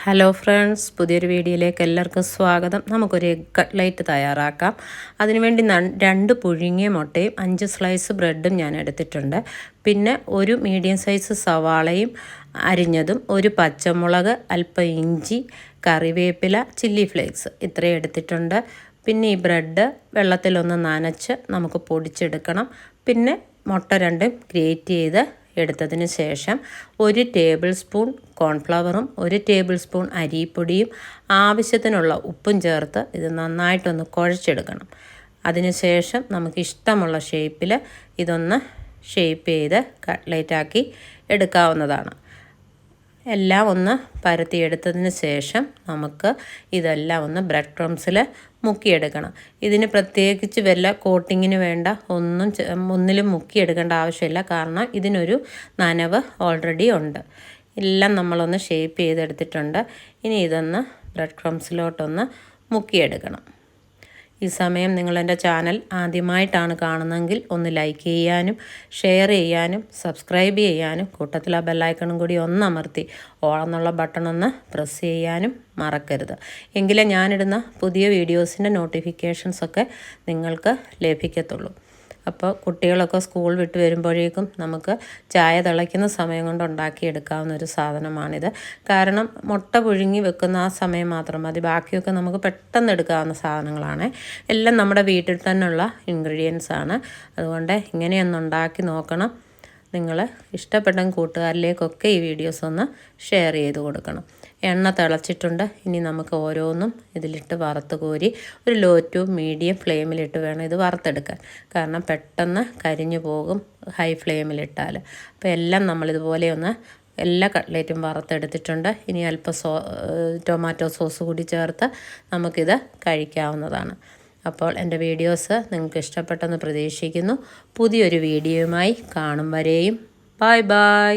Hello friends, പുതിയൊരു വീഡിയോയിലേക്ക് എല്ലാവർക്കും സ്വാഗതം. നമുക്കൊരു എഗ് കട്ട്ലേറ്റ് തയ്യാറാക്കാം. അതിനുവേണ്ടി 2 പുഴുങ്ങിയ മുട്ടയും 5 സ്ലൈസ് ബ്രെഡും ഞാൻ എടുത്തിട്ടുണ്ട്. പിന്നെ ഒരു മീഡിയം സൈസ് സവാളയും അരിഞ്ഞതും, ഒരു പച്ചമുളക്, അല്പം ഇഞ്ചി, കറിവേപ്പില, ചില്ലി ഫ്ലേക്സ് ഇത്രയും എടുത്തിട്ടുണ്ട്. പിന്നെ ഈ ബ്രെഡ് വെള്ളത്തിലൊന്ന് നനച്ച് നമുക്ക് പൊടിച്ചെടുക്കണം. പിന്നെ മുട്ട 2 ഗ്രേറ്റ് ചെയ്ത് എടുത്തതിന് ശേഷം 1 ടേബിൾ സ്പൂൺ കോൺഫ്ലവറും 1 ടേബിൾ സ്പൂൺ അരിപ്പൊടിയും ആവശ്യത്തിനുള്ള ഉപ്പും ചേർത്ത് ഇത് നന്നായിട്ടൊന്ന് കുഴച്ചെടുക്കണം. അതിനുശേഷം നമുക്ക് ഇഷ്ടമുള്ള ഷേപ്പിൽ ഇതൊന്ന് ഷേപ്പ് ചെയ്ത് കട്ട്ലേറ്റാക്കി എടുക്കാവുന്നതാണ്. എല്ലാം ഒന്ന് പരത്തിയെടുത്തതിന് ശേഷം നമുക്ക് ഇതെല്ലാം ഒന്ന് ബ്രെഡ് ക്രംസിൽ മുക്കിയെടുക്കണം. ഇതിന് പ്രത്യേകിച്ച് വല്ല കോട്ടിങ്ങിന് വേണ്ട ഒന്നിലും മുക്കിയെടുക്കേണ്ട ആവശ്യമില്ല, കാരണം ഇതിനൊരു നനവ് ഓൾറെഡി ഉണ്ട്. എല്ലാം നമ്മളൊന്ന് ഷേപ്പ് ചെയ്തെടുത്തിട്ടുണ്ട്. ഇനി ഇതൊന്ന് ബ്രെഡ് ക്രംസിലോട്ടൊന്ന് മുക്കിയെടുക്കണം. ഈ സമയം നിങ്ങളെൻ്റെ ചാനൽ ആദ്യമായിട്ടാണ് കാണുന്നതെങ്കിൽ ഒന്ന് ലൈക്ക് ചെയ്യാനും ഷെയർ ചെയ്യാനും സബ്സ്ക്രൈബ് ചെയ്യാനും കൂട്ടത്തിൽ ആ ബെല്ലൈക്കണും കൂടി ഒന്ന് അമർത്തി ഓളെന്നുള്ള ബട്ടൺ ഒന്ന് പ്രസ് ചെയ്യാനും മറക്കരുത്. എങ്കിലേ ഞാനിടുന്ന പുതിയ വീഡിയോസിൻ്റെ നോട്ടിഫിക്കേഷൻസൊക്കെ നിങ്ങൾക്ക് ലഭിക്കത്തുള്ളൂ. അപ്പോൾ കുട്ടികളൊക്കെ സ്കൂൾ വിട്ട് വരുമ്പോഴേക്കും നമുക്ക് ചായ തിളയ്ക്കുന്ന സമയം കൊണ്ട് ഉണ്ടാക്കിയെടുക്കാവുന്ന ഒരു സാധനമാണിത്. കാരണം മുട്ട പുഴുങ്ങി വെക്കുന്ന ആ സമയം മാത്രം മതി, ബാക്കിയൊക്കെ നമുക്ക് പെട്ടെന്ന് എടുക്കാവുന്ന സാധനങ്ങളാണ്. എല്ലാം നമ്മുടെ വീട്ടിൽ തന്നെയുള്ള ഇൻഗ്രീഡിയൻസ് ആണ്. അതുകൊണ്ട് ഇങ്ങനെയൊന്ന് ഉണ്ടാക്കി നോക്കണം. നിങ്ങൾ ഇഷ്ടപ്പെട്ട കൂട്ടുകാരിലേക്കൊക്കെ ഈ വീഡിയോസ് ഒന്ന് ഷെയർ ചെയ്ത് കൊടുക്കണം. എണ്ണ തിളച്ചിട്ടുണ്ട്. ഇനി നമുക്ക് ഓരോന്നും ഇതിലിട്ട് വറുത്ത് കോരി ഒരു ലോ ടു മീഡിയം ഫ്ലെയിമിലിട്ട് വേണം ഇത് വറുത്തെടുക്കാൻ. കാരണം പെട്ടെന്ന് കരിഞ്ഞു പോകും ഹൈ ഫ്ലെയിമിലിട്ടാൽ. അപ്പോൾ എല്ലാം നമ്മളിതുപോലെ ഒന്ന് എല്ലാ കട്ട്ലേറ്റും വറുത്തെടുത്തിട്ടുണ്ട്. ഇനി അല്പം ടൊമാറ്റോ സോസ് കൂടി ചേർത്ത് നമുക്കിത് കഴിക്കാവുന്നതാണ്. അപ്പോൾ എൻ്റെ വീഡിയോസ് നിങ്ങൾക്ക് ഇഷ്ടപ്പെട്ടെന്ന് പ്രതീക്ഷിക്കുന്നു. പുതിയൊരു വീഡിയോയുമായി കാണും വരെയും ബൈ ബൈ.